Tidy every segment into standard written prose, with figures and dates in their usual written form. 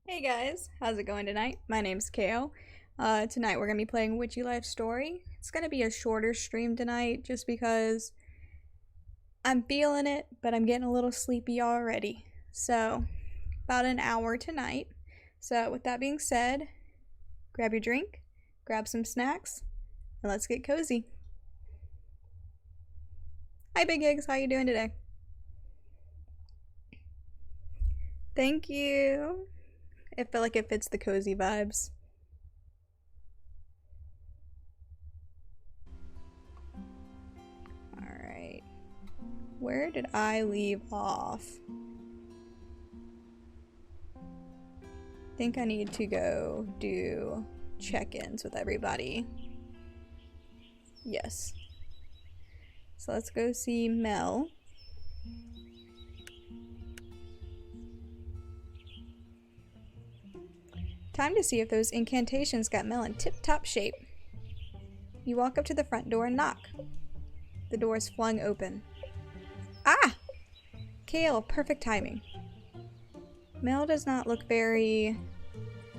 Hey guys, how's it going tonight? My name's Kale. Tonight we're going to be playing Witchy Life Story. It's going to be a shorter stream tonight just because I'm feeling it, but I'm getting a little sleepy already. So, about an hour tonight. So, with that being said, grab your drink, grab some snacks, and let's get cozy. Hi Big Eggs, how you doing today? Thank you. I feel like it fits the cozy vibes. Alright. Where did I leave off? I think I need to go do check-ins with everybody. Yes. So let's go see Mel. Time to see if those incantations got Mel in tip-top shape. You walk up to the front door and knock. The door is flung open. Ah! Kale, perfect timing. Mel does not look very...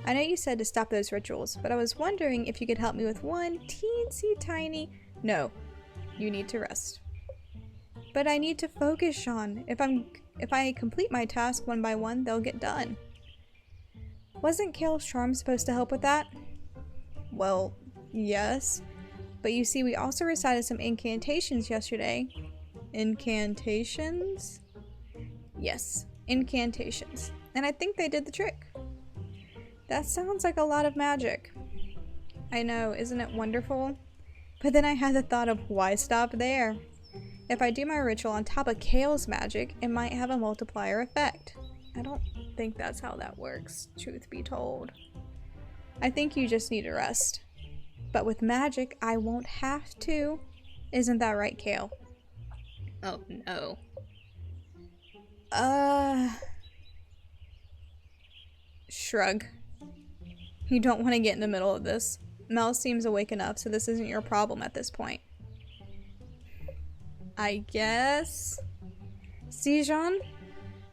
I know you said to stop those rituals, but I was wondering if you could help me with one teensy tiny... No, you need to rest. But I need to focus, Sean. If I complete my task one by one, they'll get done. Wasn't Kale's charm supposed to help with that? Well, yes. But you see, we also recited some incantations yesterday. Incantations? Yes, incantations. And I think they did the trick. That sounds like a lot of magic. I know, isn't it wonderful? But then I had the thought of why stop there? If I do my ritual on top of Kale's magic, it might have a multiplier effect. I don't think that's how that works, truth be told. I think you just need to rest. But with magic, I won't have to. Isn't that right, Kale? Oh, no. Shrug. You don't want to get in the middle of this. Mel seems awake enough, so this isn't your problem at this point. I guess... See, Jean?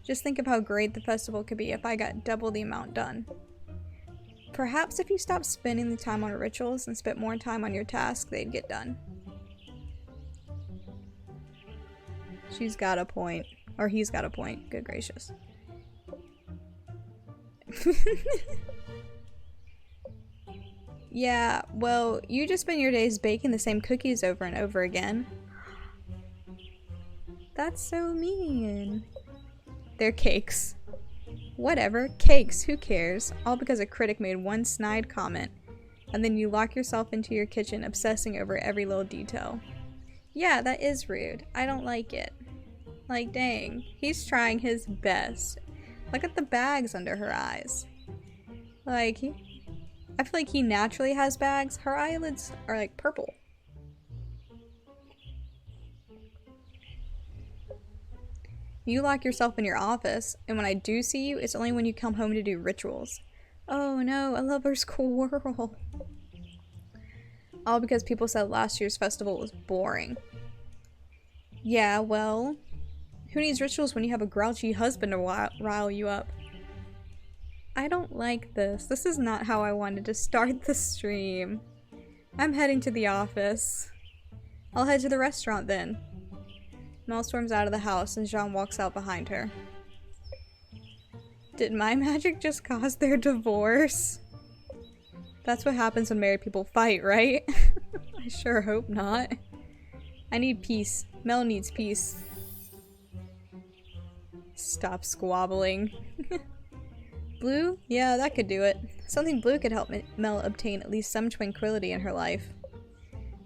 Just think of how great the festival could be if I got double the amount done. Perhaps if you stopped spending the time on rituals and spent more time on your task, they'd get done. She's got a point. Or he's got a point. Good gracious. Yeah, well, you just spend your days baking the same cookies over and over again. That's so mean. They're cakes. Whatever, cakes, who cares? All because a critic made one snide comment, and then you lock yourself into your kitchen obsessing over every little detail. Yeah, that is rude. I don't like it. Like, dang, he's trying his best. Look at the bags under her eyes. Like, I feel like he naturally has bags. Her eyelids are like purple. You lock yourself in your office, and when I do see you, it's only when you come home to do rituals. Oh no, a lover's quarrel. All because people said last year's festival was boring. Yeah, well, who needs rituals when you have a grouchy husband to rile you up? I don't like this. This is not how I wanted to start the stream. I'm heading to the office. I'll head to the restaurant then. Mel storms out of the house and Jean walks out behind her. Did my magic just cause their divorce? That's what happens when married people fight, right? I sure hope not. I need peace. Mel needs peace. Stop squabbling. Blue? Yeah, that could do it. Something blue could help Mel obtain at least some tranquility in her life.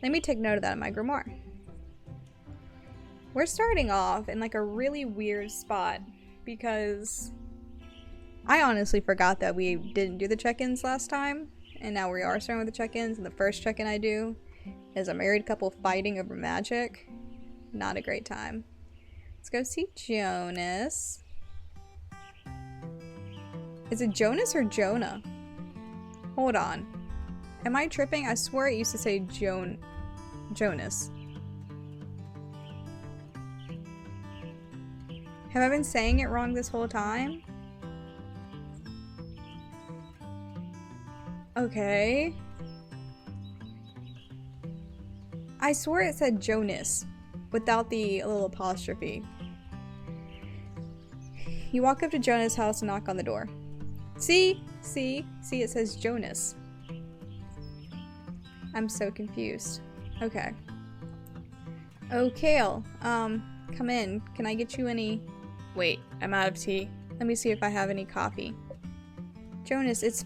Let me take note of that in my grimoire. We're starting off in like a really weird spot because I honestly forgot that we didn't do the check-ins last time, and now we are starting with the check-ins, and the first check-in I do is a married couple fighting over magic. Not a great time. Let's go see Jonas. Is it Jonas or Jonah? Hold on. Am I tripping? I swear it used to say Jonas. Have I been saying it wrong this whole time? Okay. I swore it said Jonas without the little apostrophe. You walk up to Jonas' house and knock on the door. See, it says Jonas. I'm so confused. Okay. Oh, Kale, come in. Can I get you any... Wait, I'm out of tea. Let me see if I have any coffee. Jonas,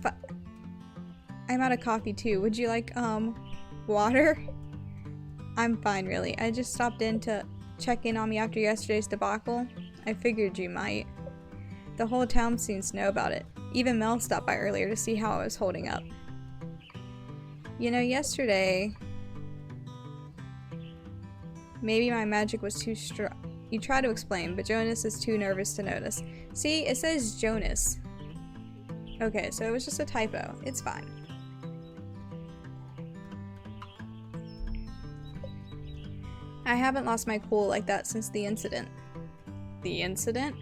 I'm out of coffee too. Would you like, water? I'm fine, really. I just stopped in to check in on me after yesterday's debacle. I figured you might. The whole town seems to know about it. Even Mel stopped by earlier to see how I was holding up. You know, yesterday... Maybe my magic was too strong. You try to explain, but Jonas is too nervous to notice. See, it says Jonas. Okay, so it was just a typo. It's fine. I haven't lost my cool like that since the incident. The incident?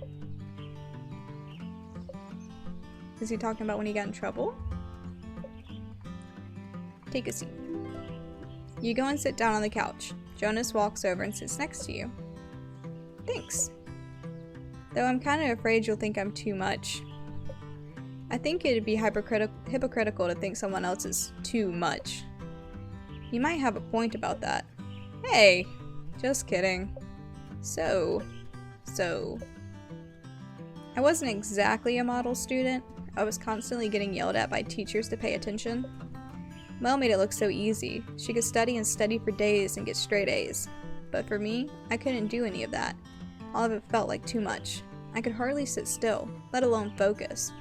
Is he talking about when he got in trouble? Take a seat. You go and sit down on the couch. Jonas walks over and sits next to you. Thanks. Though I'm kind of afraid you'll think I'm too much. I think it'd be hypocritical to think someone else is too much. You might have a point about that. Hey! Just kidding. So. I wasn't exactly a model student. I was constantly getting yelled at by teachers to pay attention. Mel made it look so easy. She could study and study for days and get straight A's. But for me, I couldn't do any of that. All of it felt like too much. I could hardly sit still, let alone focus.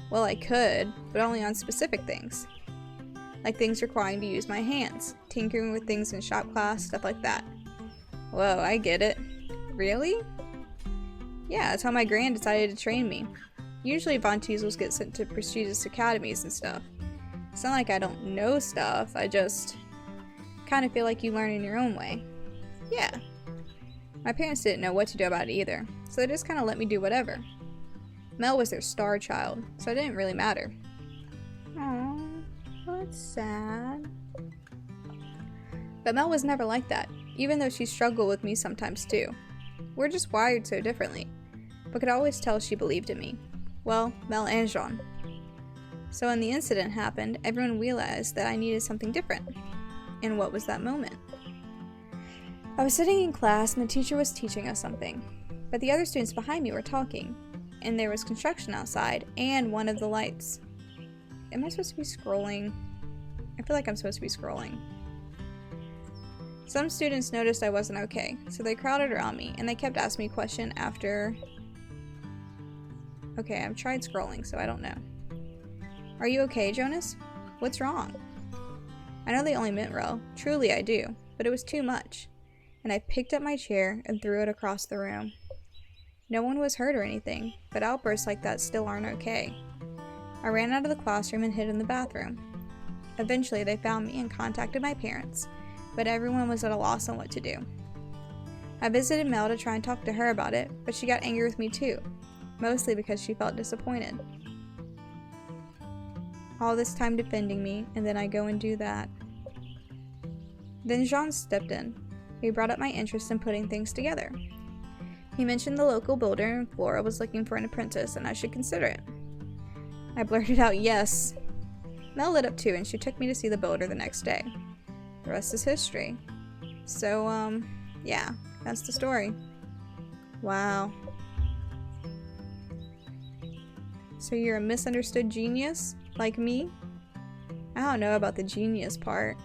Well, I could, but only on specific things. Like things requiring to use my hands, tinkering with things in shop class, stuff like that. Whoa, I get it. Really? Yeah, that's how my gran decided to train me. Usually Von Teasels get sent to prestigious academies and stuff. It's not like I don't know stuff, I just kind of feel like you learn in your own way. Yeah. My parents didn't know what to do about it either, so they just kind of let me do whatever. Mel was their star child, so it didn't really matter. Aww, that's sad. But Mel was never like that, even though she struggled with me sometimes too. We're just wired so differently, but could always tell she believed in me. Well, Mel and Jean. So when the incident happened, everyone realized that I needed something different. And what was that moment? I was sitting in class and the teacher was teaching us something, but the other students behind me were talking, and there was construction outside and one of the lights. Am I supposed to be scrolling? I feel like I'm supposed to be scrolling. Some students noticed I wasn't okay, so they crowded around me and they kept asking me a question after... Okay, I've tried scrolling, so I don't know. Are you okay, Jonas? What's wrong? I know they only meant well. Truly I do. But it was too much. And I picked up my chair and threw it across the room. No one was hurt or anything, but outbursts like that still aren't okay. I ran out of the classroom and hid in the bathroom. Eventually they found me and contacted my parents, but everyone was at a loss on what to do. I visited Mel to try and talk to her about it, but she got angry with me too, mostly because she felt disappointed. All this time defending me, and then I go and do that. Then Jean stepped in. He brought up my interest in putting things together. He mentioned the local builder in Flora was looking for an apprentice and I should consider it. I blurted out yes. Mel lit up too and she took me to see the builder the next day. The rest is history. So, yeah, that's the story. Wow. So you're a misunderstood genius? Like me? I don't know about the genius part.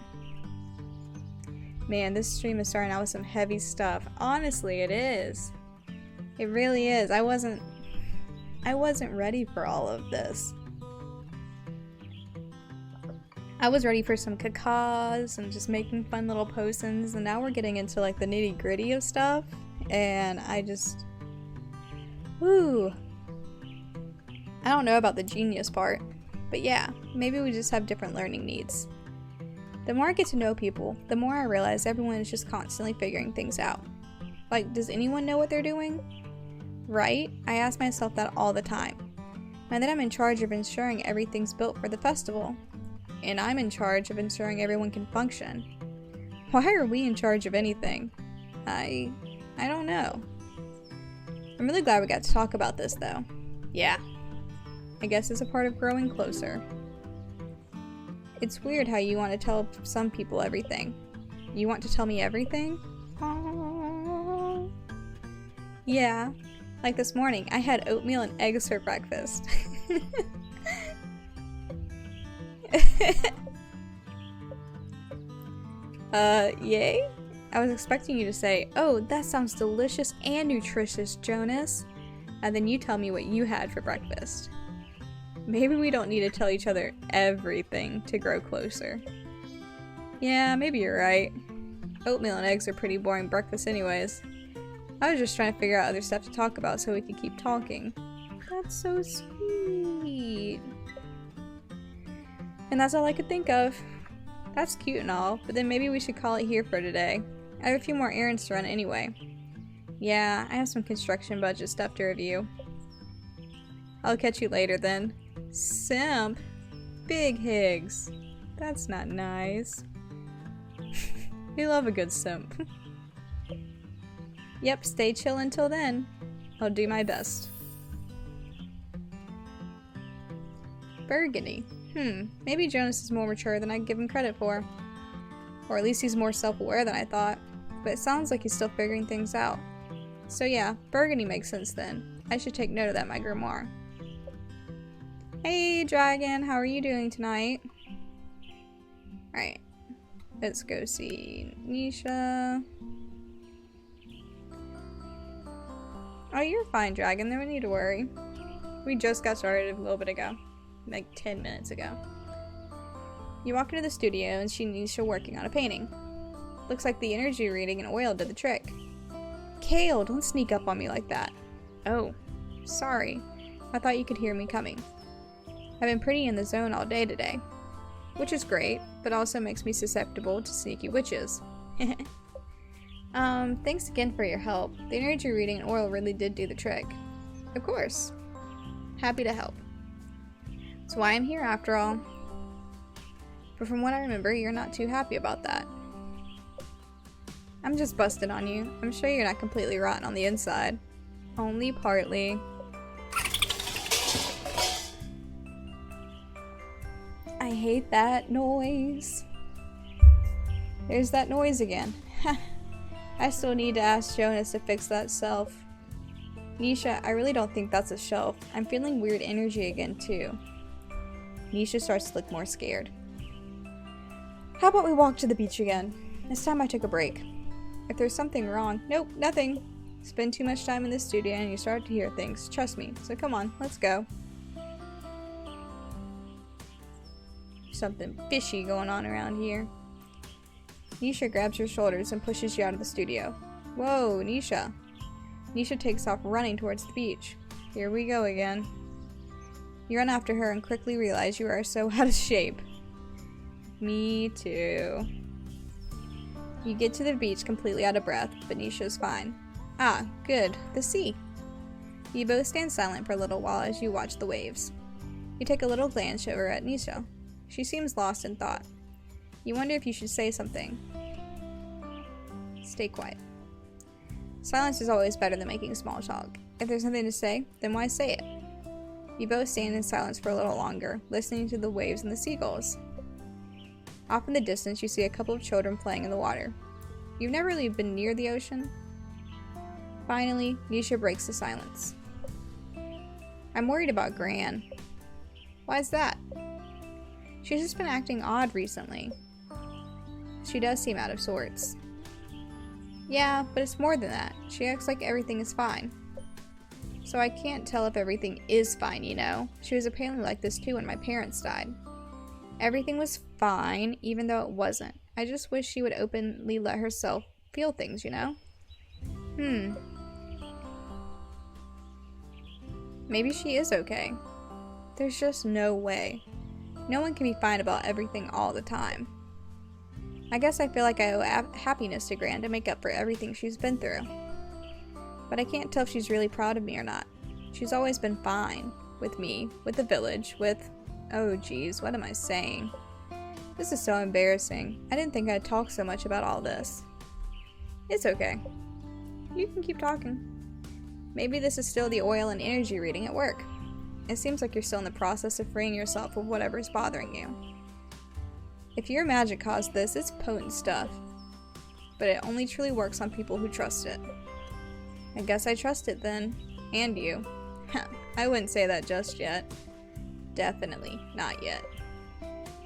Man, this stream is starting out with some heavy stuff. Honestly, it is. It really is. I wasn't ready for all of this. I was ready for some cacaws and just making fun little potions, and now we're getting into like the nitty gritty of stuff, and I just... Woo! I don't know about the genius part, but yeah, maybe we just have different learning needs. The more I get to know people, the more I realize everyone is just constantly figuring things out. Like, does anyone know what they're doing? Right? I ask myself that all the time. And then I'm in charge of ensuring everything's built for the festival. and I'm in charge of ensuring everyone can function. Why are we in charge of anything? I don't know. I'm really glad we got to talk about this, though. Yeah. I guess it's a part of growing closer. It's weird how you want to tell some people everything. You want to tell me everything? Aww. Yeah. Like this morning, I had oatmeal and eggs for breakfast. Yay? I was expecting you to say, "Oh, that sounds delicious and nutritious, Jonas." And then you tell me what you had for breakfast. Maybe we don't need to tell each other everything to grow closer. Yeah, maybe you're right. Oatmeal and eggs are pretty boring breakfast anyways. I was just trying to figure out other stuff to talk about so we could keep talking. That's so sweet. And that's all I could think of. That's cute and all, but then maybe we should call it here for today. I have a few more errands to run anyway. Yeah, I have some construction budget stuff to review. I'll catch you later then. Simp. Big Higgs. That's not nice. We love a good simp. Yep, stay chill until then. I'll do my best. Burgundy. Maybe Jonas is more mature than I give him credit for. Or at least he's more self-aware than I thought. But it sounds like he's still figuring things out. So yeah, Burgundy makes sense then. I should take note of that in my grimoire. Hey, Dragon, how are you doing tonight? Alright. Let's go see Nisha. Oh, you're fine, Dragon. No need to worry. We just got started a little bit ago. Like 10 minutes ago. You walk into the studio and see Nisha working on a painting. Looks like the energy reading and oil did the trick. Kale, don't sneak up on me like that. Oh, sorry. I thought you could hear me coming. I've been pretty in the zone all day today. Which is great, but also makes me susceptible to sneaky witches. Thanks again for your help. The energy reading and oil really did do the trick. Of course. Happy to help. That's why I'm here after all. But from what I remember, you're not too happy about that. I'm just busted on you. I'm sure you're not completely rotten on the inside. Only partly. I hate that noise. There's that noise again. I still need to ask Jonas to fix that shelf. Nisha, I really don't think that's a shelf. I'm feeling weird energy again too. Nisha starts to look more scared. How about we walk to the beach again? This time I took a break. If there's something wrong, nope, nothing. Spend too much time in the studio and you start to hear things. Trust me. So come on, let's go. Something fishy going on around here. Nisha grabs your shoulders and pushes you out of the studio. Whoa, Nisha. Nisha takes off running towards the beach. Here we go again. You run after her and quickly realize you are so out of shape. Me too. You get to the beach completely out of breath, but Nisha's fine. Ah, good. The sea. You both stand silent for a little while as you watch the waves. You take a little glance over at Nisha. She seems lost in thought. You wonder if you should say something. Stay quiet. Silence is always better than making small talk. If there's something to say, then why say it? You both stand in silence for a little longer, listening to the waves and the seagulls. Off in the distance, you see a couple of children playing in the water. You've never really been near the ocean? Finally, Nisha breaks the silence. I'm worried about Gran. Why's that? She's just been acting odd recently. She does seem out of sorts. Yeah, but it's more than that. She acts like everything is fine. So I can't tell if everything is fine, you know? She was apparently like this too when my parents died. Everything was fine, even though it wasn't. I just wish she would openly let herself feel things, you know? Maybe she is okay. There's just no way. No one can be fine about everything all the time. I guess I feel like I owe happiness to Gran to make up for everything she's been through. But I can't tell if she's really proud of me or not. She's always been fine. With me, with the village, with... Oh geez, what am I saying? This is so embarrassing. I didn't think I'd talk so much about all this. It's okay. You can keep talking. Maybe this is still the oil and energy reading at work. It seems like you're still in the process of freeing yourself of whatever's bothering you. If your magic caused this, it's potent stuff. But it only truly works on people who trust it. I guess I trust it then. And you. I wouldn't say that just yet. Definitely not yet.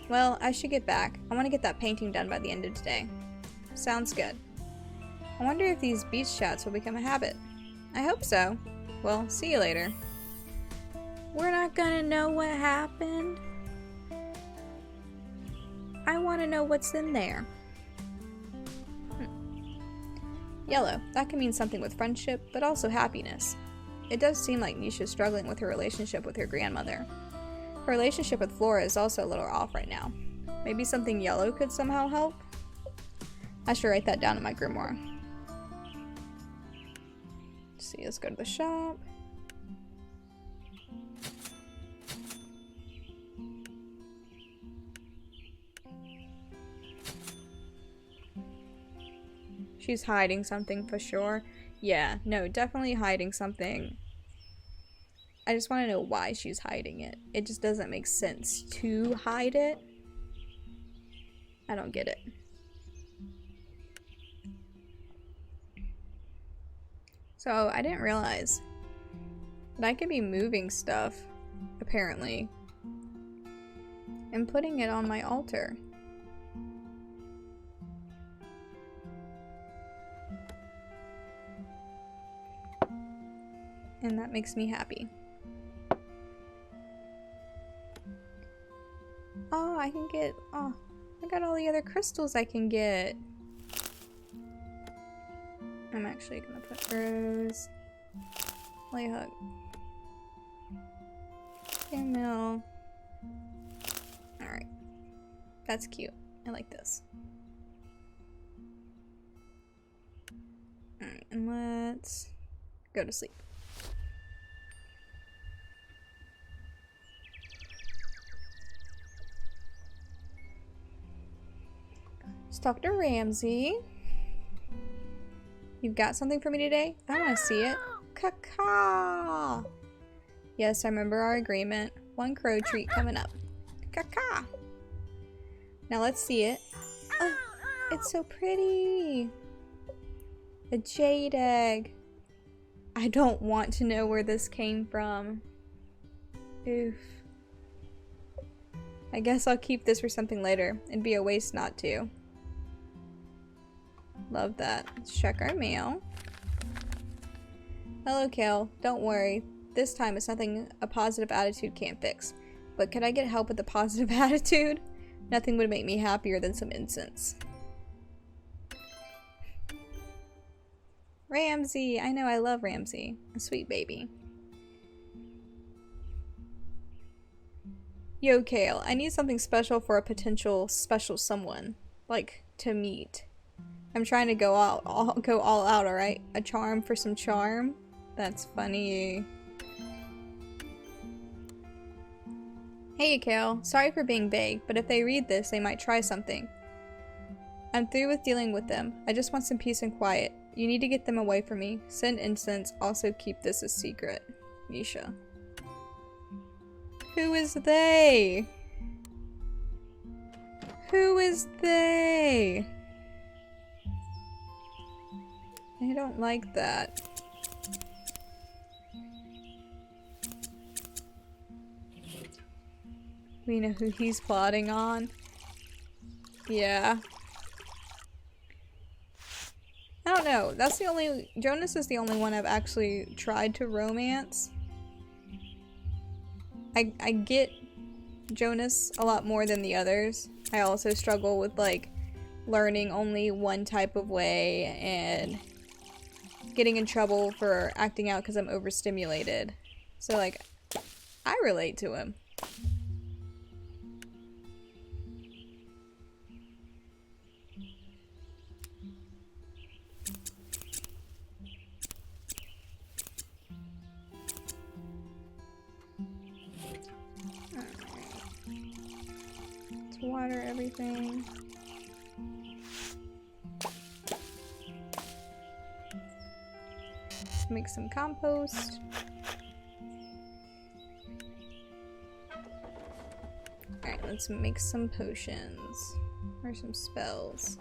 Well, I should get back. I want to get that painting done by the end of today. Sounds good. I wonder if these beach chats will become a habit. I hope so. Well, see you later. We're not gonna know what happened. I want to know what's in there. Yellow. That can mean something with friendship, but also happiness. It does seem like Nisha's struggling with her relationship with her grandmother. Her relationship with Flora is also a little off right now. Maybe something yellow could somehow help? I should write that down in my grimoire. Let's see, let's go to the shop. She's hiding something for sure. Yeah, no, definitely hiding something. I just want to know why she's hiding it. It just doesn't make sense to hide it. I don't get it. So, I didn't realize that I could be moving stuff, apparently, and putting it on my altar. And that makes me happy. Oh, I can get, oh, I got all the other crystals I can get. I'm actually gonna put rose, layhook, mill. Alright. That's cute. I like this. Alright, and let's go to sleep. Let's talk to Ramsey. You've got something for me today? I want to see it. Caca! Yes, I remember our agreement. One crow treat coming up. Caca! Now let's see it. Oh, it's so pretty! A jade egg. I don't want to know where this came from. Oof. I guess I'll keep this for something later. It'd be a waste not to. Love that. Let's check our mail. Hello, Kale. Don't worry. This time it's nothing a positive attitude can't fix. But could I get help with a positive attitude? Nothing would make me happier than some incense. Ramsey! I know, I love Ramsey. A sweet baby. Yo, Kale. I need something special for a potential special someone. Like, to meet. I'm trying to go all out, alright? A charm for some charm? That's funny. Hey, Kale. Sorry for being vague, but if they read this, they might try something. I'm through with dealing with them. I just want some peace and quiet. You need to get them away from me. Send incense. Also keep this a secret. Misha. Who is they? Who is they? I don't like that. We know who he's plotting on. Yeah. I don't know. That's the only... Jonas is the only one I've actually tried to romance. I get Jonas a lot more than the others. I also struggle with, like, learning only one type of way and getting in trouble for acting out because I'm overstimulated. So, like, I relate to him. water everything. Make some compost. Alright, let's make some potions. Or some spells.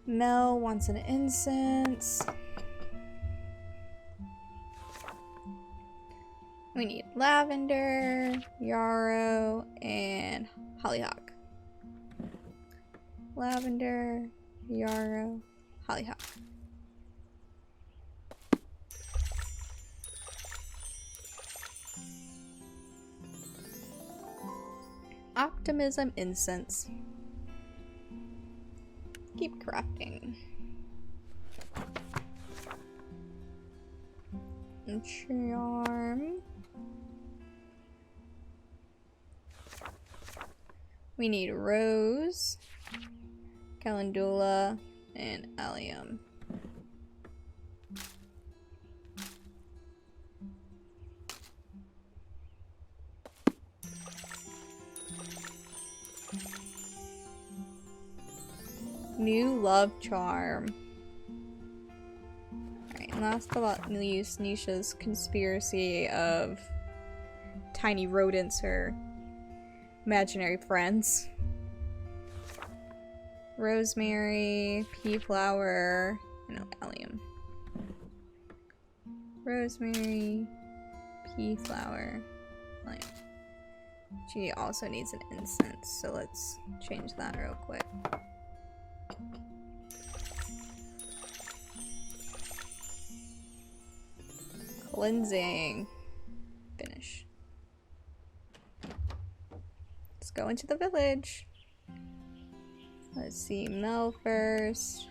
Mel wants an incense. We need lavender, yarrow, and hollyhock. Lavender, yarrow, hollyhock. Optimism incense. Keep crafting. And charm. We need rose, calendula, and allium. New love charm. Alright, last but not least, Nisha's conspiracy of tiny rodents, her imaginary friends. Rosemary, pea flower, and allium. Rosemary, pea flower, allium. She also needs an incense, so let's change that real quick. Cleansing. Finish. Let's go into the village. Let's see Mel first.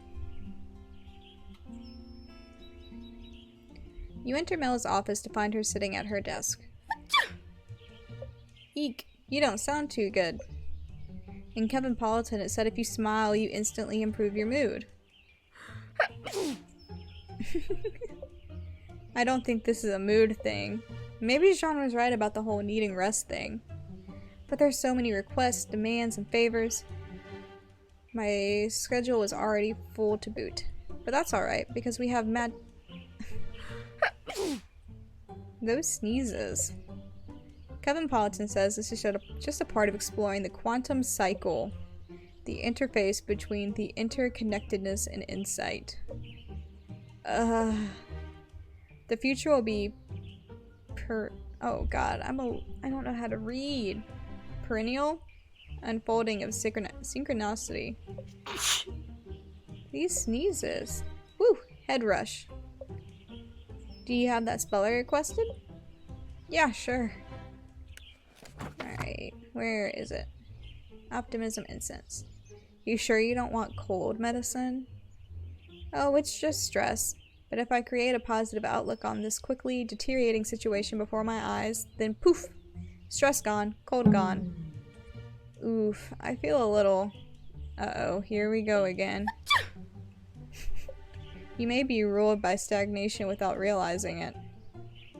You enter Mel's office to find her sitting at her desk. Eek, you don't sound too good. In Kevin Politan, it said if you smile, you instantly improve your mood. I don't think this is a mood thing. Maybe Jean was right about the whole needing rest thing. But there's so many requests, demands, and favors. My schedule was already full to boot. But that's alright, because we have mad... Those sneezes. Kevin Politan says this is just a part of exploring the quantum cycle. The interface between the interconnectedness and insight. The future will be oh god, I don't know how to read. Perennial unfolding of synchronicity. These sneezes. Woo! Head rush. Do you have that spell I requested? Yeah, sure. Alright, where is it? Optimism incense. You sure you don't want cold medicine? Oh, it's just stress. But if I create a positive outlook on this quickly deteriorating situation before my eyes, then poof! Stress gone, cold gone. Oof, I feel a little... Uh-oh, here we go again. You may be ruled by stagnation without realizing it.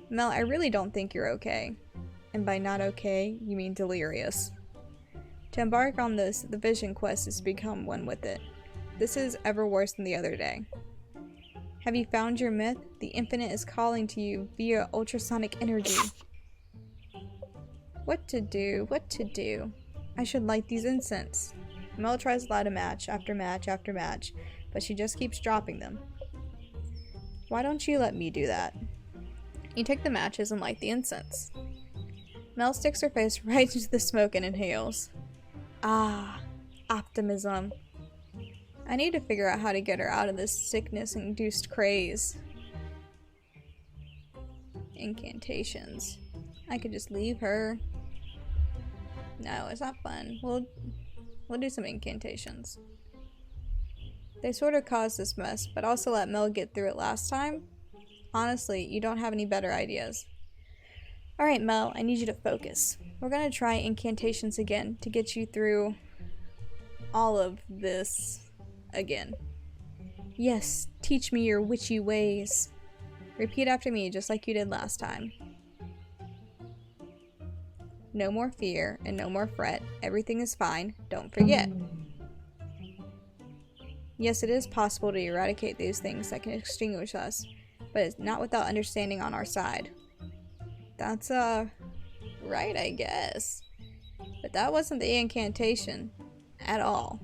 Mel, I really don't think you're okay. And by not okay, you mean delirious. To embark on this, the vision quest is to become one with it. This is ever worse than the other day. Have you found your myth? The infinite is calling to you via ultrasonic energy. What to do? What to do? I should light these incense. Mel tries to light a match after match after match, but she just keeps dropping them. Why don't you let me do that? You take the matches and light the incense. Mel sticks her face right into the smoke and inhales. Ah, optimism. I need to figure out how to get her out of this sickness-induced craze. Incantations. I could just leave her. No, it's not fun. We'll do some incantations. They sort of caused this mess, but also let Mel get through it last time. Honestly, you don't have any better ideas. Alright, Mel, I need you to focus. We're gonna try incantations again to get you through all of this again. Yes, teach me your witchy ways. Repeat after me, just like you did last time. No more fear and no more fret. Everything is fine. Don't forget. Yes, it is possible to eradicate these things that can extinguish us, but it's not without understanding on our side. That's, right, I guess. But that wasn't the incantation. At all.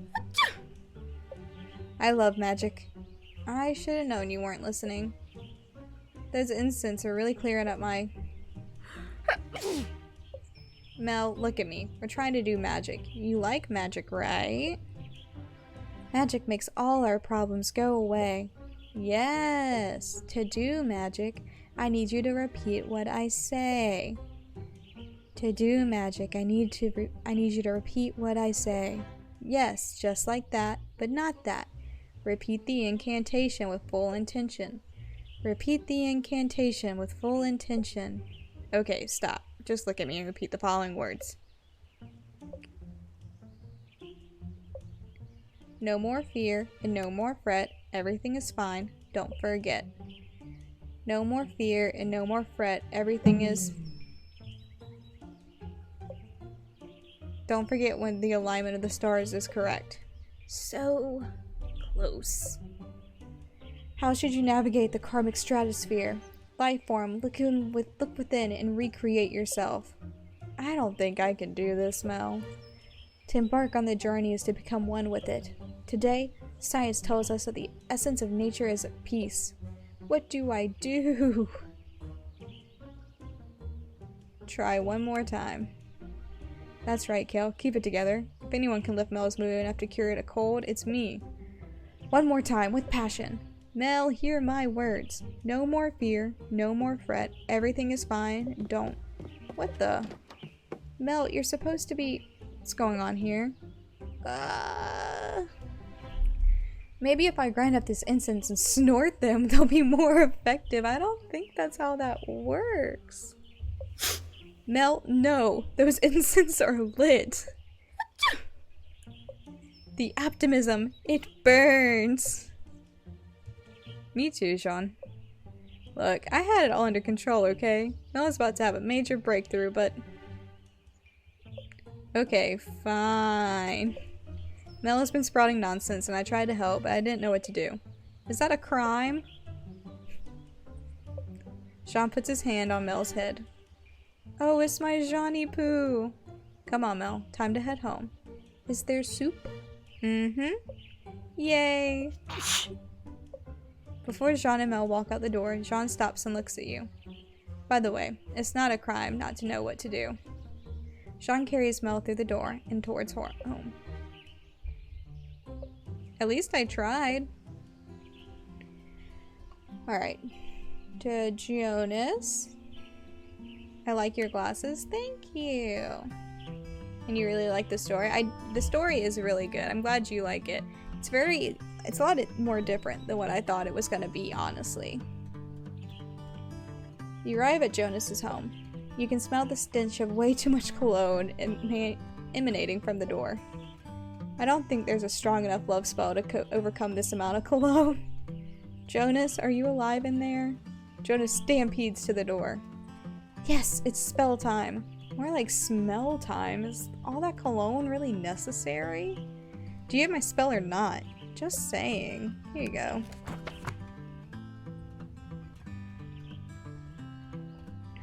I love magic. I should have known you weren't listening. Those incense are really clearing up my... Mel, look at me. We're trying to do magic. You like magic, right? Magic makes all our problems go away. Yes! To do magic, I need you to repeat what I say. To do magic, I need you to repeat what I say. Yes, just like that, but not that. Repeat the incantation with full intention. Repeat the incantation with full intention. Okay, stop. Just look at me and repeat the following words. No more fear and no more fret. Everything is fine. Don't forget. No more fear and no more fret. Everything is... Don't forget when the alignment of the stars is correct. So close. How should you navigate the karmic stratosphere? Life form, look within and recreate yourself. I don't think I can do this, Mel. To embark on the journey is to become one with it. Today, science tells us that the essence of nature is peace. What do I do? Try one more time. That's right, Kale. Keep it together. If anyone can lift Mel's mood enough to cure a cold, it's me. One more time, with passion. Mel, hear my words. No more fear, no more fret. Everything is fine. Don't. What the? Mel, you're supposed to be... What's going on here? Maybe if I grind up this incense and snort them, they'll be more effective. I don't think that's how that works. Mel, no. Those incense are lit. The optimism. It burns. Me too, Sean. Look, I had it all under control, okay? Mel was about to have a major breakthrough, but... Okay, fine. Mel has been sprouting nonsense, and I tried to help, but I didn't know what to do. Is that a crime? Sean puts his hand on Mel's head. Oh, it's my Johnny Poo. Come on, Mel. Time to head home. Is there soup? Mm-hmm. Yay. Before Jean and Mel walk out the door, Jean stops and looks at you. By the way, it's not a crime not to know what to do. Jean carries Mel through the door and towards home. At least I tried. Alright. To Jonas. I like your glasses. Thank you. And you really like the story? The story is really good. I'm glad you like it. It's a lot more different than what I thought it was gonna be, honestly. You arrive at Jonas's home. You can smell the stench of way too much cologne emanating from the door. I don't think there's a strong enough love spell to overcome this amount of cologne. Jonas, are you alive in there? Jonas stampedes to the door. Yes, it's spell time. More like smell time. Is all that cologne really necessary? Do you have my spell or not? Just saying. Here you go.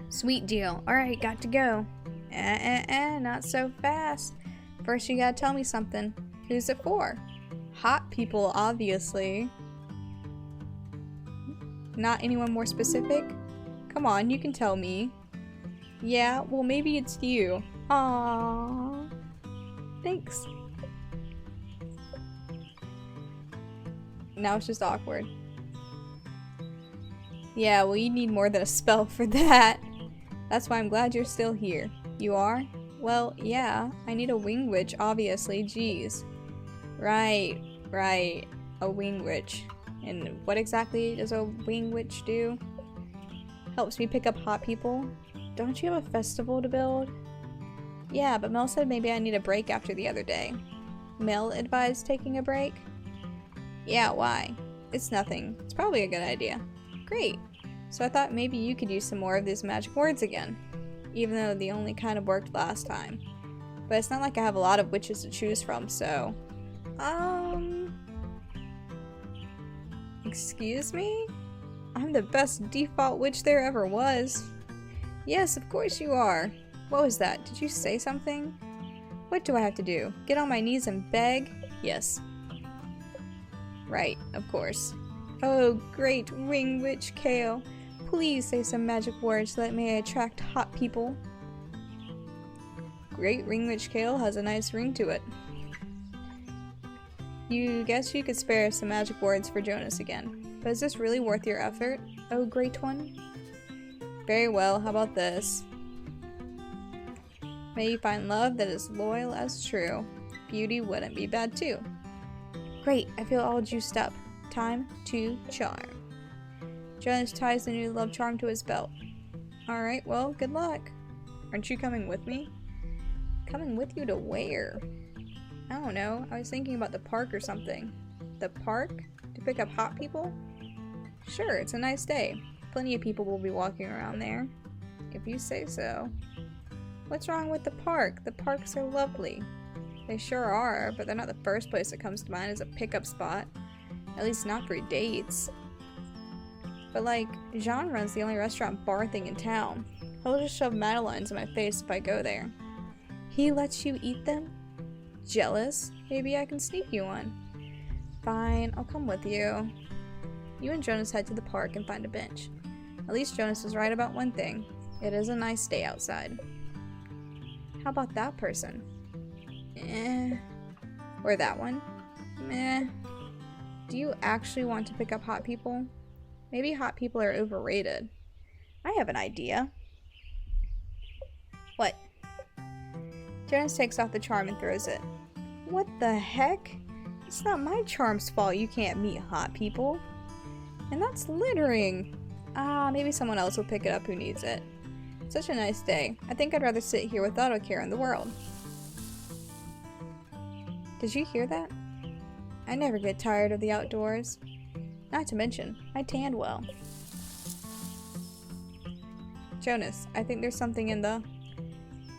Sweet deal. Alright, got to go. Not so fast. First you gotta tell me something. Who's it for? Hot people, obviously. Not anyone more specific? Come on, you can tell me. Yeah, well maybe it's you. Aww. Thanks. Now it's just awkward. Yeah, well you need more than a spell for that. That's why I'm glad you're still here. You are? Well, yeah. I need a wing witch, obviously. Jeez. Right. A wing witch. And what exactly does a wing witch do? Helps me pick up hot people. Don't you have a festival to build? Yeah, but Mel said maybe I need a break after the other day. Mel advised taking a break? Yeah, why? It's nothing. It's probably a good idea. Great. So I thought maybe you could use some more of these magic words again. even though the only kind of worked last time. But it's not like I have a lot of witches to choose from, so... Excuse me? I'm the best default witch there ever was. Yes, of course you are. What was that? Did you say something? What do I have to do? Get on my knees and beg? Yes. Right, of course. Oh, great ring witch Kale. Please say some magic words that may attract hot people. Great ring witch Kale has a nice ring to it. You guess you could spare some magic words for Jonas again. But is this really worth your effort? Oh, great one? Very well, how about this? May you find love that is loyal as true. Beauty wouldn't be bad too. Great, I feel all juiced up. Time to charm. Jonas ties the new love charm to his belt. Alright, well, good luck. Aren't you coming with me? Coming with you to where? I don't know. I was thinking about the park or something. The park? To pick up hot people? Sure, it's a nice day. Plenty of people will be walking around there. If you say so. What's wrong with the park? The parks are lovely. They sure are, but they're not the first place that comes to mind as a pickup spot. At least not for dates. But like, Jean runs the only restaurant bar thing in town. He'll just shove madeleines in my face if I go there. He lets you eat them? Jealous? Maybe I can sneak you one. Fine, I'll come with you. You and Jonas head to the park and find a bench. At least Jonas is right about one thing. It is a nice day outside. How about that person? Eh. Or that one? Meh. Do you actually want to pick up hot people? Maybe hot people are overrated. I have an idea. What? Jonas takes off the charm and throws it. What the heck? It's not my charm's fault you can't meet hot people. And that's littering. Ah, maybe someone else will pick it up who needs it. Such a nice day. I think I'd rather sit here without a care in the world. Did you hear that? I never get tired of the outdoors. Not to mention, I tanned well. Jonas, I think there's something in the...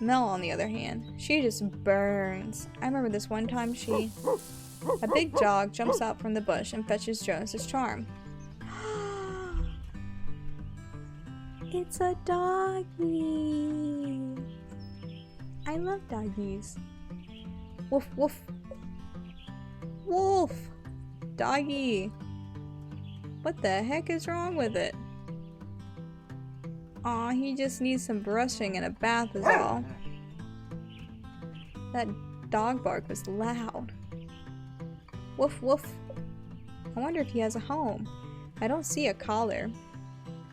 Mel, on the other hand, she just burns. I remember this one time a big dog jumps out from the bush and fetches Jonas's charm. It's a doggy. I love doggies. Woof woof. Wolf! Doggy! What the heck is wrong with it? Aw, he just needs some brushing and a bath is all. That dog bark was loud. Woof woof. I wonder if he has a home. I don't see a collar.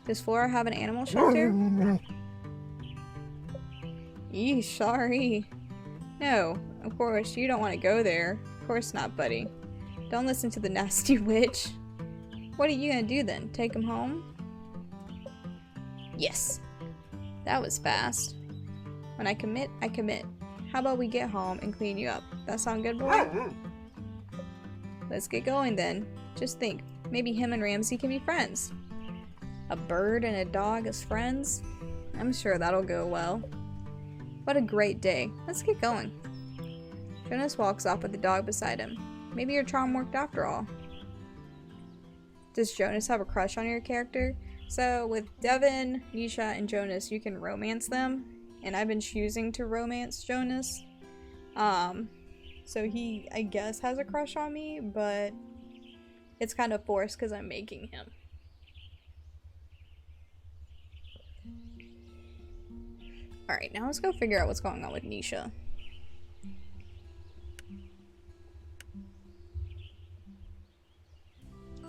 Does Flora have an animal shelter? Eesh, sorry. No, of course, you don't want to go there. Of course not, buddy. Don't listen to the nasty witch. What are you gonna do then? Take him home? Yes. That was fast. When I commit, I commit. How about we get home and clean you up? That sound good, boy? Let's get going then. Just think, maybe him and Ramsey can be friends. A bird and a dog as friends? I'm sure that'll go well. What a great day. Let's get going. Jonas walks off with the dog beside him. Maybe your charm worked after all. Does Jonas have a crush on your character? So with Devin, Nisha, and Jonas, you can romance them. And I've been choosing to romance Jonas. So he, I guess, has a crush on me, but it's kind of forced because I'm making him. Alright, now let's go figure out what's going on with Nisha.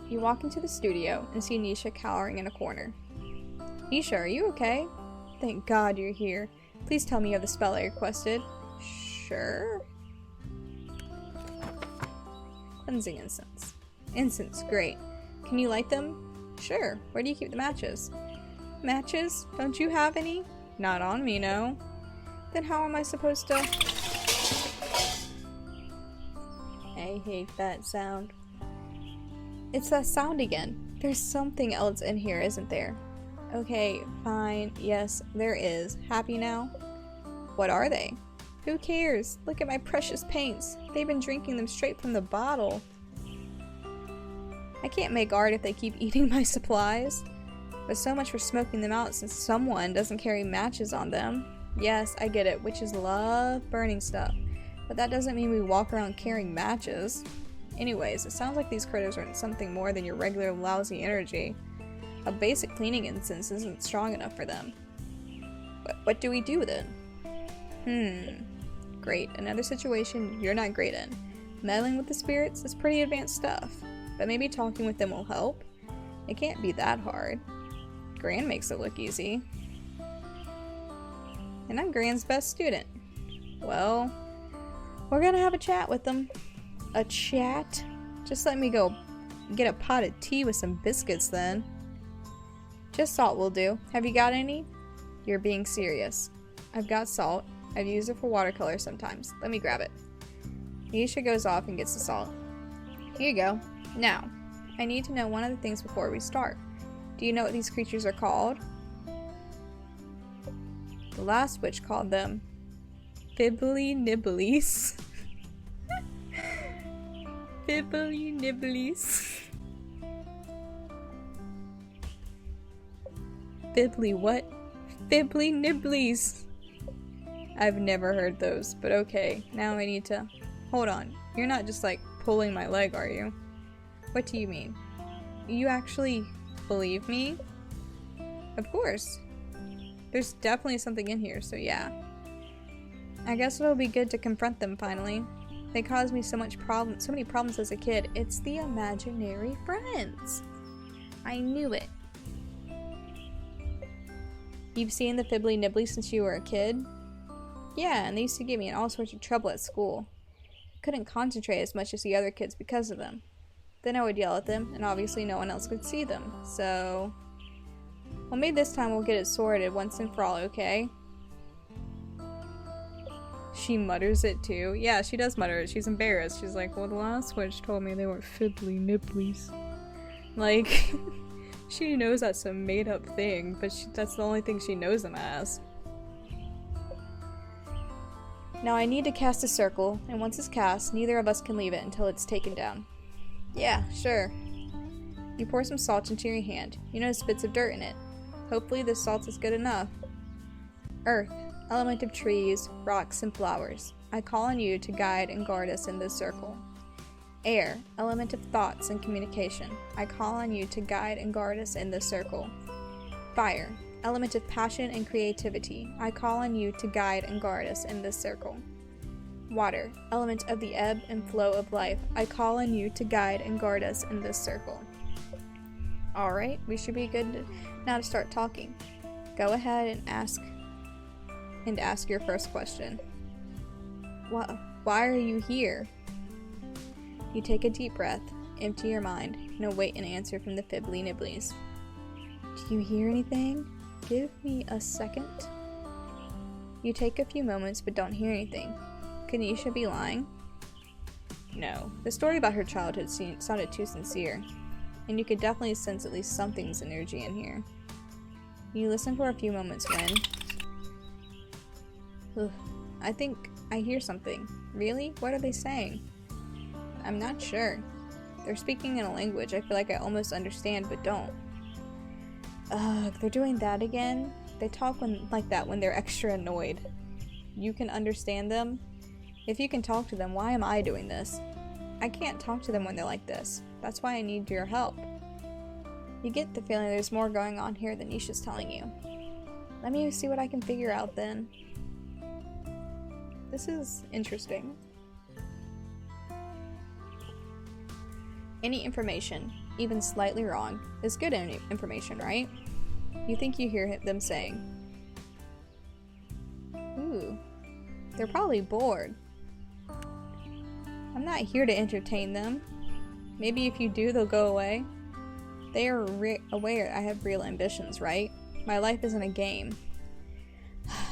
You walk into the studio and see Nisha cowering in a corner. Nisha, are you okay? Thank God you're here. Please tell me you have the spell I requested. Sure. Cleansing incense. Incense, great. Can you light them? Sure. Where do you keep the matches? Matches? Don't you have any? Not on me, no. Then how am I supposed to... I hate that sound. It's that sound again. There's something else in here, isn't there? Okay, fine. Yes, there is. Happy now? What are they? Who cares? Look at my precious paints. They've been drinking them straight from the bottle. I can't make art if they keep eating my supplies. But so much for smoking them out since someone doesn't carry matches on them. Yes, I get it. Witches love burning stuff. But that doesn't mean we walk around carrying matches. Anyways, it sounds like these critters are something more than your regular lousy energy. A basic cleaning incense isn't strong enough for them. But what do we do then? Great. Another situation you're not great in. Meddling with the spirits is pretty advanced stuff. But maybe talking with them will help. It can't be that hard. Gran makes it look easy. And I'm Gran's best student. Well, we're gonna have a chat with them. A chat? Just let me go get a pot of tea with some biscuits then. Just salt will do. Have you got any? You're being serious. I've got salt. I've used it for watercolor sometimes. Let me grab it. Nisha goes off and gets the salt. Here you go. Now, I need to know one other things before we start. Do you know what these creatures are called? The last witch called them fibbly nibblies. Fibbly nibblies. Fibbly what? Fibbly nibblies. I've never heard those, but okay. Now I need to... Hold on. You're not just like pulling my leg, are you? What do you mean? You actually believe me? Of course. There's definitely something in here, so yeah. I guess it'll be good to confront them finally. They caused me so many problems as a kid. It's the imaginary friends. I knew it. You've seen the fibbly nibbly since you were a kid? Yeah, and they used to get me in all sorts of trouble at school. I couldn't concentrate as much as the other kids because of them. Then I would yell at them, and obviously no one else could see them, so... Well, maybe this time we'll get it sorted once and for all, okay? She mutters it too. Yeah, she does mutter it. She's embarrassed. She's like, well, the last witch told me they were fibbly nibblies. Like, she knows that's a made-up thing, but that's the only thing she knows them as. Now I need to cast a circle, and once it's cast, neither of us can leave it until it's taken down. Yeah, sure. You pour some salt into your hand. You notice bits of dirt in it. Hopefully this salt is good enough. Earth, element of trees, rocks, and flowers. I call on you to guide and guard us in this circle. Air, element of thoughts and communication. I call on you to guide and guard us in this circle. Fire, element of passion and creativity. I call on you to guide and guard us in this circle. Water, element of the ebb and flow of life. I call on you to guide and guard us in this circle. Alright, we should be good now to start talking. Go ahead and ask your first question. Why are you here? You take a deep breath, empty your mind, and await an answer from the fibbly nibblies. Do you hear anything? Give me a second. You take a few moments but don't hear anything. Could Nisha be lying? No. The story about her childhood sounded too sincere, and you could definitely sense at least something's energy in here. You listen for a few moments when... I think I hear something. Really? What are they saying? I'm not sure. They're speaking in a language I feel like I almost understand but don't. Ugh, they're doing that again? They talk like that when they're extra annoyed. You can understand them? If you can talk to them, why am I doing this? I can't talk to them when they're like this. That's why I need your help. You get the feeling there's more going on here than Nisha's telling you. Let me see what I can figure out then. This is interesting. Any information, even slightly wrong, is good information, right? You think you hear them saying. Ooh, they're probably bored. I'm not here to entertain them. Maybe if you do, they'll go away. They are aware I have real ambitions, right? My life isn't a game.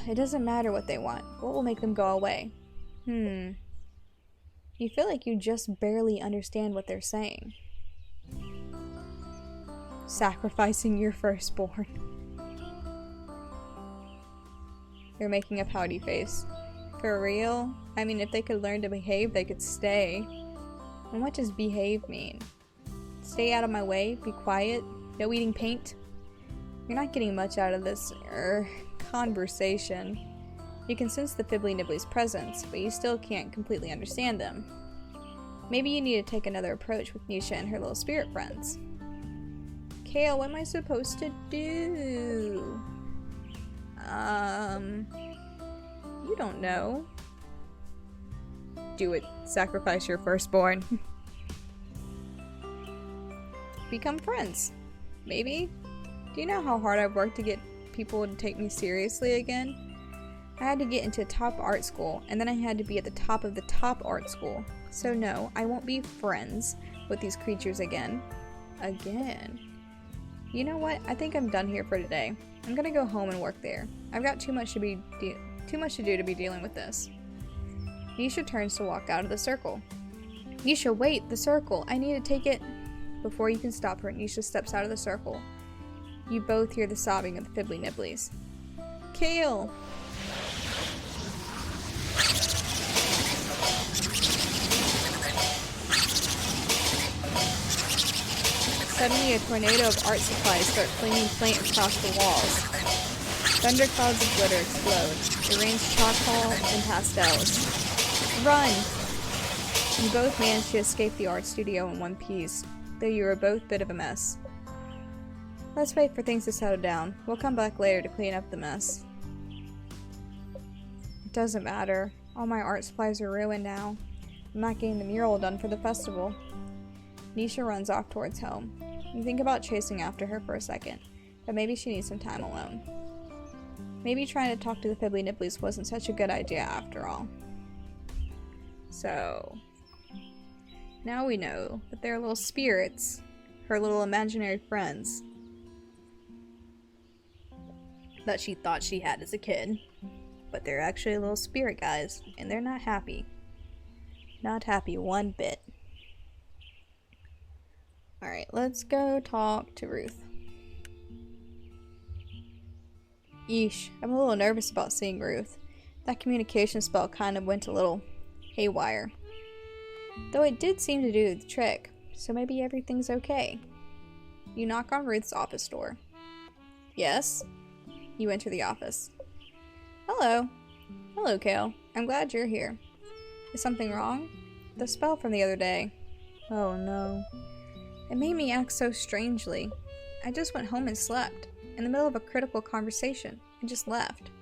It doesn't matter what they want. What will make them go away? You feel like you just barely understand what they're saying. Sacrificing your firstborn. They're making a pouty face. For real? I mean, if they could learn to behave, they could stay. And what does behave mean? Stay out of my way, be quiet, no eating paint? You're not getting much out of this, conversation. You can sense the fibbly nibbly's presence, but you still can't completely understand them. Maybe you need to take another approach with Nisha and her little spirit friends. Kale, what am I supposed to do? You don't know. Do it. Sacrifice your firstborn. Become friends. Maybe? Do you know how hard I've worked to get people to take me seriously again? I had to get into top art school, and then I had to be at the top of the top art school. So no, I won't be friends with these creatures again. Again. You know what? I think I'm done here for today. I'm gonna go home and work there. I've got too much to do to be dealing with this. Nisha turns to walk out of the circle. Nisha, wait! The circle! I need to take it... Before you can stop her, Nisha steps out of the circle. You both hear the sobbing of the fibbly nibblies. Kale! Suddenly, a tornado of art supplies start flinging flame across the walls. Thunderclouds of glitter explode. It rains charcoal and pastels. Run! You both manage to escape the art studio in one piece, though you are both a bit of a mess. Let's wait for things to settle down. We'll come back later to clean up the mess. It doesn't matter. All my art supplies are ruined now. I'm not getting the mural done for the festival. Nisha runs off towards home. You think about chasing after her for a second, but maybe she needs some time alone. Maybe trying to talk to the fibbly nibblies wasn't such a good idea after all. So, now we know that they're little spirits, her little imaginary friends, that she thought she had as a kid. But they're actually little spirit guys, and they're not happy. Not happy one bit. Alright, let's go talk to Ruth. Yeesh, I'm a little nervous about seeing Ruth. That communication spell kind of went a little haywire. Though it did seem to do the trick, so maybe everything's okay. You knock on Ruth's office door. Yes? You enter the office. Hello. Hello, Kale. I'm glad you're here. Is something wrong? The spell from the other day. Oh no. It made me act so strangely. I just went home and slept, in the middle of a critical conversation, and just left.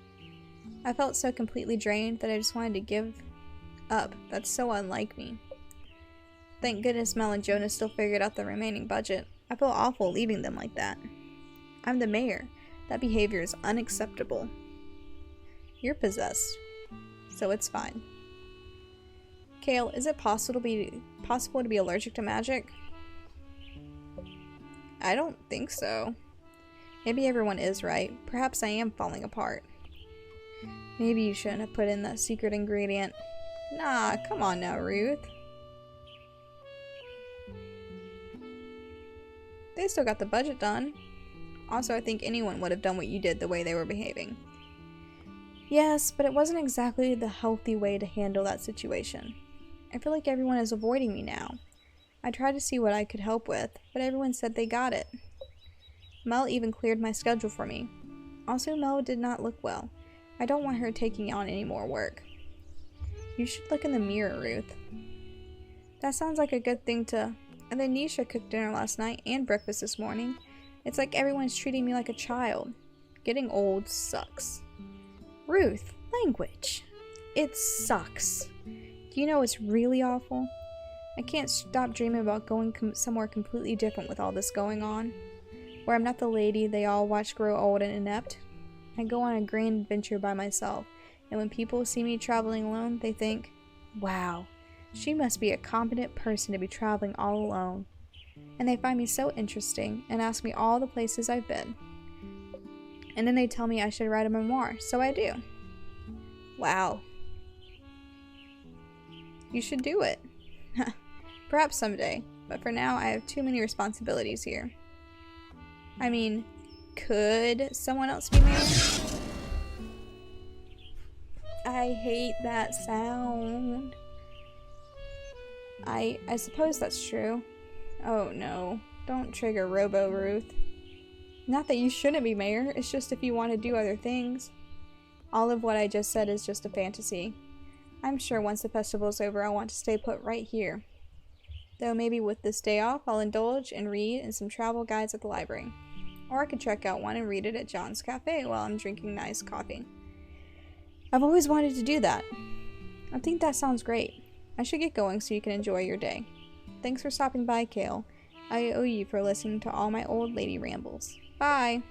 I felt so completely drained that I just wanted to give up. That's so unlike me. Thank goodness Mel and Jonah still figured out the remaining budget. I feel awful leaving them like that. I'm the mayor. That behavior is unacceptable. You're possessed, so it's fine. Kale, is it possible to be allergic to magic? I don't think so. Maybe everyone is right. Perhaps I am falling apart. Maybe you shouldn't have put in that secret ingredient. Nah, come on now, Ruth. They still got the budget done. Also, I think anyone would have done what you did the way they were behaving. Yes, but it wasn't exactly the healthy way to handle that situation. I feel like everyone is avoiding me now. I tried to see what I could help with, but everyone said they got it. Mel even cleared my schedule for me. Also, Mel did not look well. I don't want her taking on any more work. You should look in the mirror, Ruth. That sounds like a good thing to... And then Nisha cooked dinner last night and breakfast this morning. It's like everyone's treating me like a child. Getting old sucks. Ruth, language. It sucks. Do you know what's really awful? I can't stop dreaming about going somewhere completely different with all this going on. Where I'm not the lady they all watch grow old and inept. I go on a grand adventure by myself, and when people see me traveling alone, they think, wow, she must be a competent person to be traveling all alone. And they find me so interesting and ask me all the places I've been. And then they tell me I should write a memoir, so I do. Wow. You should do it. Perhaps someday, but for now I have too many responsibilities here. I mean, could someone else be mayor? I hate that sound. I suppose that's true. Oh no, don't trigger Robo Ruth. Not that you shouldn't be mayor, it's just if you want to do other things. All of what I just said is just a fantasy. I'm sure once the festival's over I'll want to stay put right here. Though maybe with this day off I'll indulge and read in some travel guides at the library. Or I could check out one and read it at John's Cafe while I'm drinking nice coffee. I've always wanted to do that. I think that sounds great. I should get going so you can enjoy your day. Thanks for stopping by, Kale. I owe you for listening to all my old lady rambles. Bye!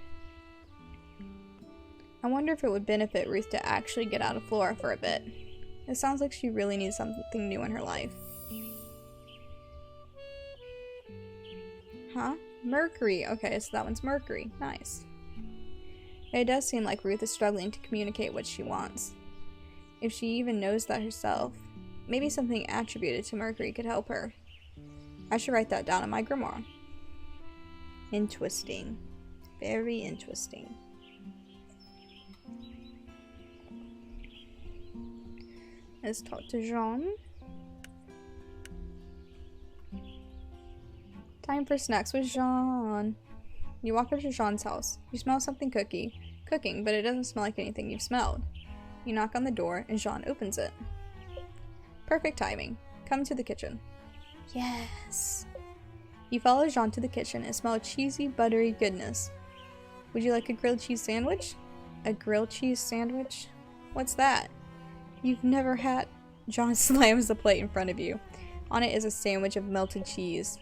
I wonder if it would benefit Ruth to actually get out of Flora for a bit. It sounds like she really needs something new in her life. Huh? Mercury. Okay, so that one's Mercury. Nice. It does seem like Ruth is struggling to communicate what she wants. If she even knows that herself, maybe something attributed to Mercury could help her. I should write that down in my grimoire. Interesting. Very interesting. Let's talk to Jean. Time for snacks with Jean. You walk up to Jean's house. You smell something cooking, but it doesn't smell like anything you've smelled. You knock on the door and Jean opens it. Perfect timing. Come to the kitchen. Yes. You follow Jean to the kitchen and smell cheesy, buttery goodness. Would you like a grilled cheese sandwich? A grilled cheese sandwich? What's that? You've never had... Jean slams the plate in front of you. On it is a sandwich of melted cheese.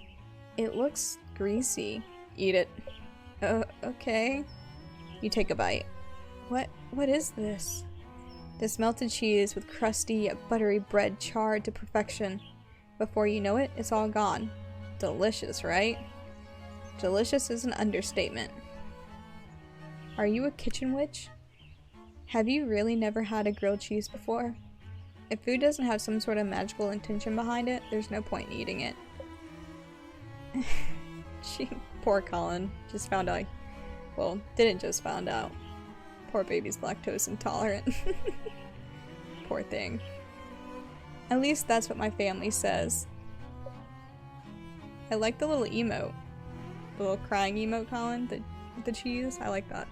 It looks greasy. Eat it. Okay. You take a bite. What is this? This melted cheese with crusty, buttery bread charred to perfection. Before you know it, it's all gone. Delicious, right? Delicious is an understatement. Are you a kitchen witch? Have you really never had a grilled cheese before? If food doesn't have some sort of magical intention behind it, there's no point in eating it. Poor Colin. Just found out. Well, didn't just found out. Poor baby's lactose intolerant. Poor thing. At least that's what my family says. I like the little emote. The little crying emote, Colin. The cheese. I like that.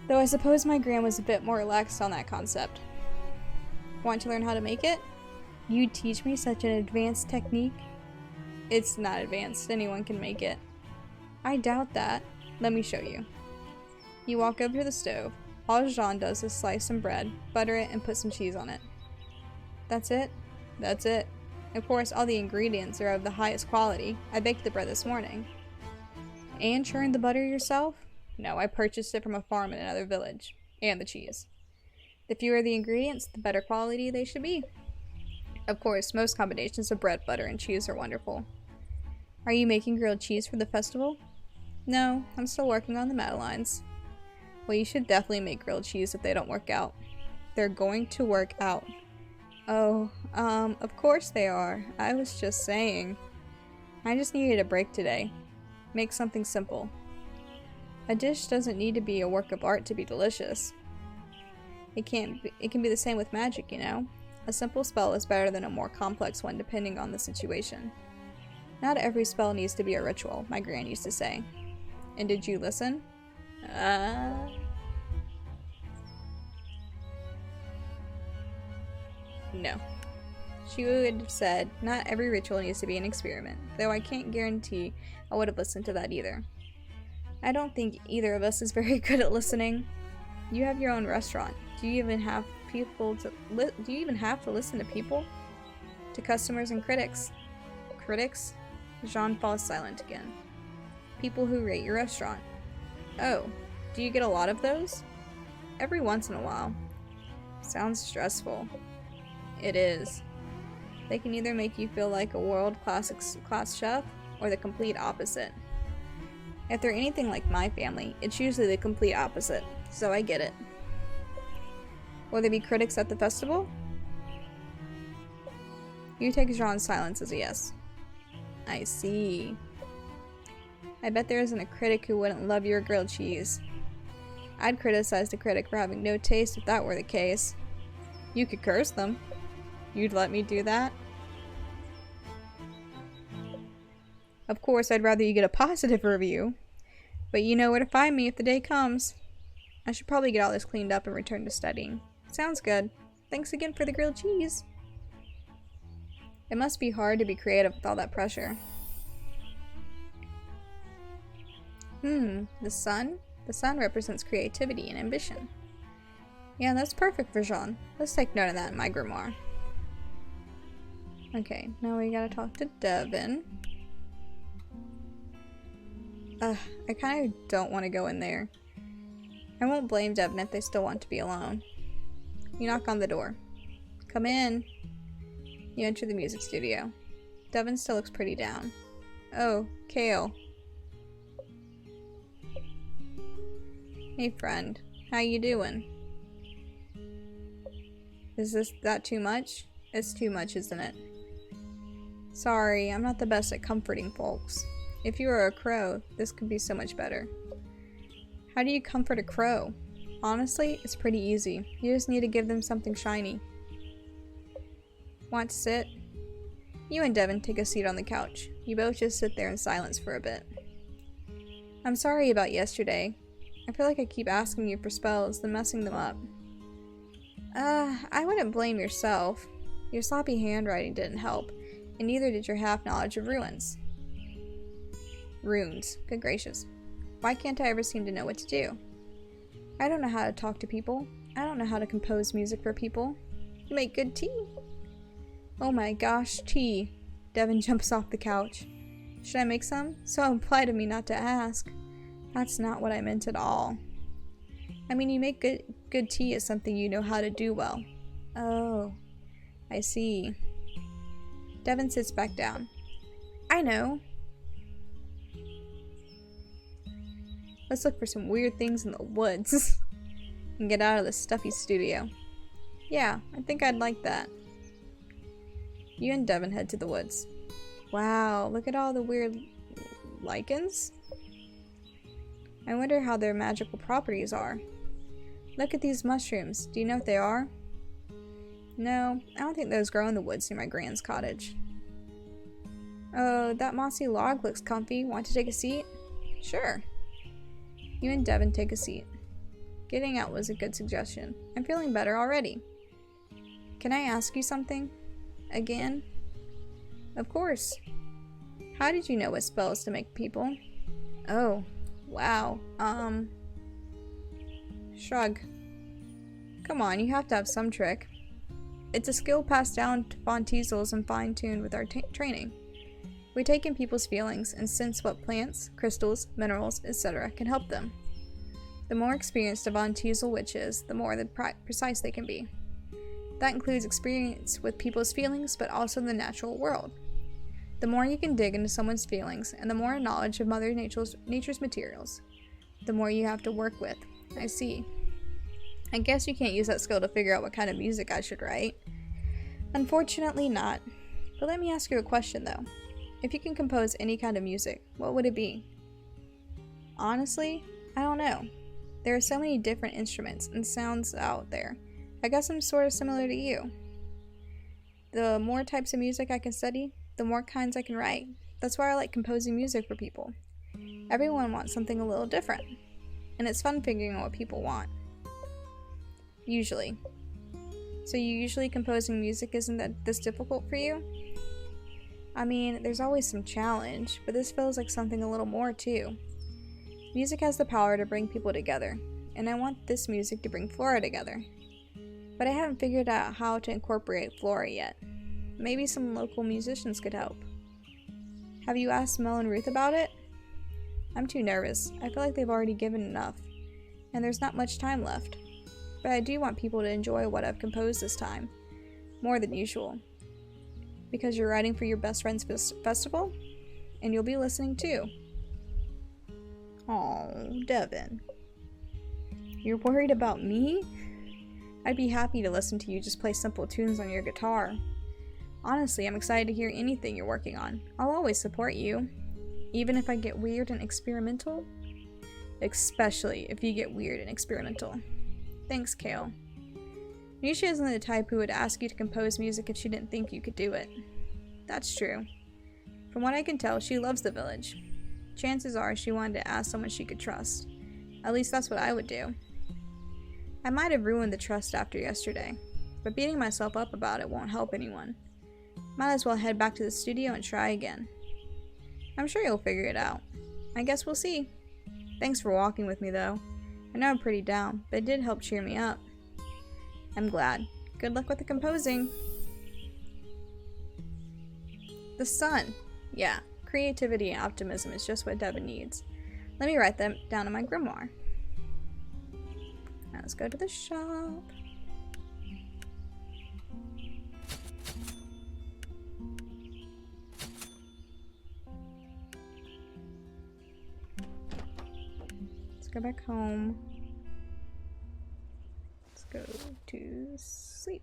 Though I suppose my gran was a bit more relaxed on that concept. Want to learn how to make it? You teach me such an advanced technique? It's not advanced. Anyone can make it. I doubt that. Let me show you. You walk over to the stove. All Jean does is slice some bread, butter it, and put some cheese on it. That's it? That's it. Of course, all the ingredients are of the highest quality. I baked the bread this morning. And churned the butter yourself? No, I purchased it from a farm in another village. And the cheese. The fewer the ingredients, the better quality they should be. Of course, most combinations of bread, butter, and cheese are wonderful. Are you making grilled cheese for the festival? No, I'm still working on the Madeleines. Well, you should definitely make grilled cheese if they don't work out. They're going to work out. Oh, of course they are. I was just saying. I just needed a break today. Make something simple. A dish doesn't need to be a work of art to be delicious. It can be the same with magic, you know? A simple spell is better than a more complex one depending on the situation. Not every spell needs to be a ritual, my gran used to say. And did you listen? No. She would have said, not every ritual needs to be an experiment, though I can't guarantee I would have listened to that either. I don't think either of us is very good at listening. You have your own restaurant. Do you even have to listen to people? To customers and critics? Critics? Jean falls silent again. People who rate your restaurant. Oh, do you get a lot of those? Every once in a while. Sounds stressful. It is. They can either make you feel like a world-class chef, or the complete opposite. If they're anything like my family, it's usually the complete opposite, so I get it. Will there be critics at the festival? You take Jean's silence as a yes. I see. I bet there isn't a critic who wouldn't love your grilled cheese. I'd criticize the critic for having no taste if that were the case. You could curse them. You'd let me do that? Of course, I'd rather you get a positive review. But you know where to find me if the day comes. I should probably get all this cleaned up and return to studying. Sounds good. Thanks again for the grilled cheese. It must be hard to be creative with all that pressure. The sun? The sun represents creativity and ambition. Yeah, that's perfect for Jean. Let's take note of that in my grimoire. Okay, now we gotta talk to Devin. I kind of don't want to go in there. I won't blame Devin if they still want to be alone. You knock on the door. Come in. You enter the music studio. Devin still looks pretty down. Oh, Kale. Hey friend, how you doing? Is that too much? It's too much, isn't it? Sorry, I'm not the best at comforting folks. If you were a crow, this could be so much better. How do you comfort a crow? Honestly, it's pretty easy. You just need to give them something shiny. Want to sit? You and Devin take a seat on the couch. You both just sit there in silence for a bit. I'm sorry about yesterday. I feel like I keep asking you for spells, then messing them up. I wouldn't blame yourself. Your sloppy handwriting didn't help, and neither did your half-knowledge of runes. Runes. Good gracious. Why can't I ever seem to know what to do? I don't know how to talk to people. I don't know how to compose music for people. You make good tea. Oh my gosh, tea. Devin jumps off the couch. Should I make some? So impolite of me not to ask. That's not what I meant at all. I mean, you make good tea is something you know how to do well. Oh, I see. Devin sits back down. I know. Let's look for some weird things in the woods and get out of this stuffy studio. Yeah, I think I'd like that. You and Devin head to the woods. Wow, look at all the weird lichens. I wonder how their magical properties are. Look at these mushrooms. Do you know what they are? No, I don't think those grow in the woods near my grand's cottage. Oh, that mossy log looks comfy. Want to take a seat? Sure. You and Devin take a seat. Getting out was a good suggestion. I'm feeling better already. Can I ask you something? Again? Of course. How did you know what spells to make people? Oh, wow. Shrug. Come on, you have to have some trick. It's a skill passed down to Von Teasels and fine-tuned with our training. We take in people's feelings and sense what plants, crystals, minerals, etc. can help them. The more experienced a Von Teasel witch is, the more precise they can be. That includes experience with people's feelings, but also the natural world. The more you can dig into someone's feelings, and the more knowledge of Mother Nature's materials, the more you have to work with. I see. I guess you can't use that skill to figure out what kind of music I should write. Unfortunately not. But let me ask you a question though. If you can compose any kind of music, what would it be? Honestly, I don't know. There are so many different instruments and sounds out there. I guess I'm sort of similar to you. The more types of music I can study, the more kinds I can write. That's why I like composing music for people. Everyone wants something a little different, and it's fun figuring out what people want. Usually. So you usually composing music isn't that this difficult for you? I mean, there's always some challenge, but this feels like something a little more too. Music has the power to bring people together, and I want this music to bring Flora together. But I haven't figured out how to incorporate Flora yet. Maybe some local musicians could help. Have you asked Mel and Ruth about it? I'm too nervous. I feel like they've already given enough, and there's not much time left. But I do want people to enjoy what I've composed this time, more than usual. Because you're writing for your best friend's festival, and you'll be listening too. Oh, Devin. You're worried about me? I'd be happy to listen to you just play simple tunes on your guitar. Honestly, I'm excited to hear anything you're working on. I'll always support you, even if I get weird and experimental. especially if you get weird and experimental. Thanks, Kale. Nisha isn't the type who would ask you to compose music if she didn't think you could do it. That's true. From what I can tell, she loves the village. Chances are she wanted to ask someone she could trust. At least that's what I would do. I might have ruined the trust after yesterday, but beating myself up about it won't help anyone. Might as well head back to the studio and try again. I'm sure you'll figure it out. I guess we'll see. Thanks for walking with me, though. I know I'm pretty down, but it did help cheer me up. I'm glad. Good luck with the composing. The sun. Yeah, creativity and optimism is just what Devin needs. Let me write them down in my grimoire. Now let's go to the shop. Let's go back home. Let's go to sleep.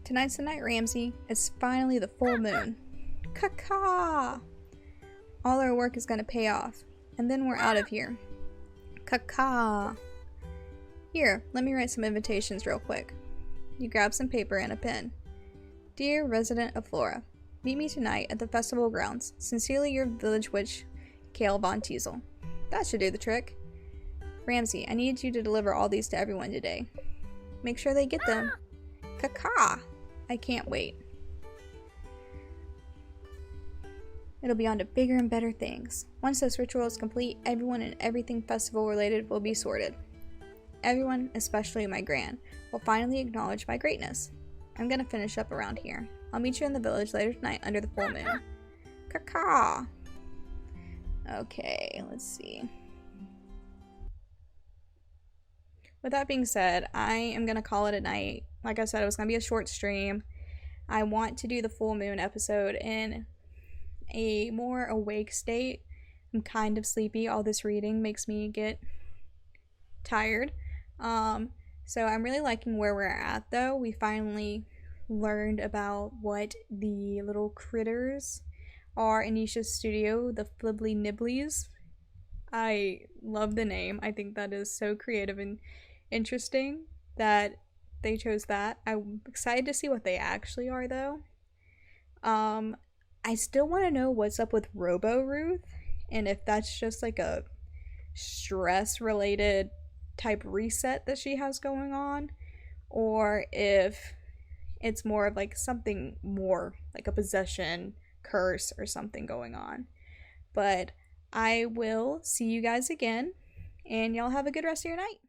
Tonight's the night, Ramsey. It's finally the full moon. Caca! All our work is gonna pay off, and then we're out of here. Caca! Here, let me write some invitations real quick. You grab some paper and a pen. Dear resident of Flora, meet me tonight at the festival grounds. Sincerely, your village witch, Kale Von Teasel. That should do the trick. Ramsey, I need you to deliver all these to everyone today. Make sure they get them. Caca! I can't wait. It'll be on to bigger and better things. Once this ritual is complete, everyone and everything festival related will be sorted. Everyone, especially my gran, will finally acknowledge my greatness. I'm gonna finish up around here. I'll meet you in the village later tonight under the full moon. Caca! Okay, let's see. With that being said, I am gonna call it a night. Like I said, it was gonna be a short stream. I want to do the full moon episode in a more awake state. I'm kind of sleepy. All this reading makes me get tired. So I'm really liking where we're at, though. We finally learned about what the little critters are in Nisha's studio, the fibbly nibblies. I love the name. I think that is so creative and interesting that they chose that. I'm excited to see what they actually are, though. I still want to know what's up with Robo Ruth, and if that's just like a stress-related type reset that she has going on, or if it's more of like something more like a possession, curse, or something going on. But I will see you guys again, and y'all have a good rest of your night.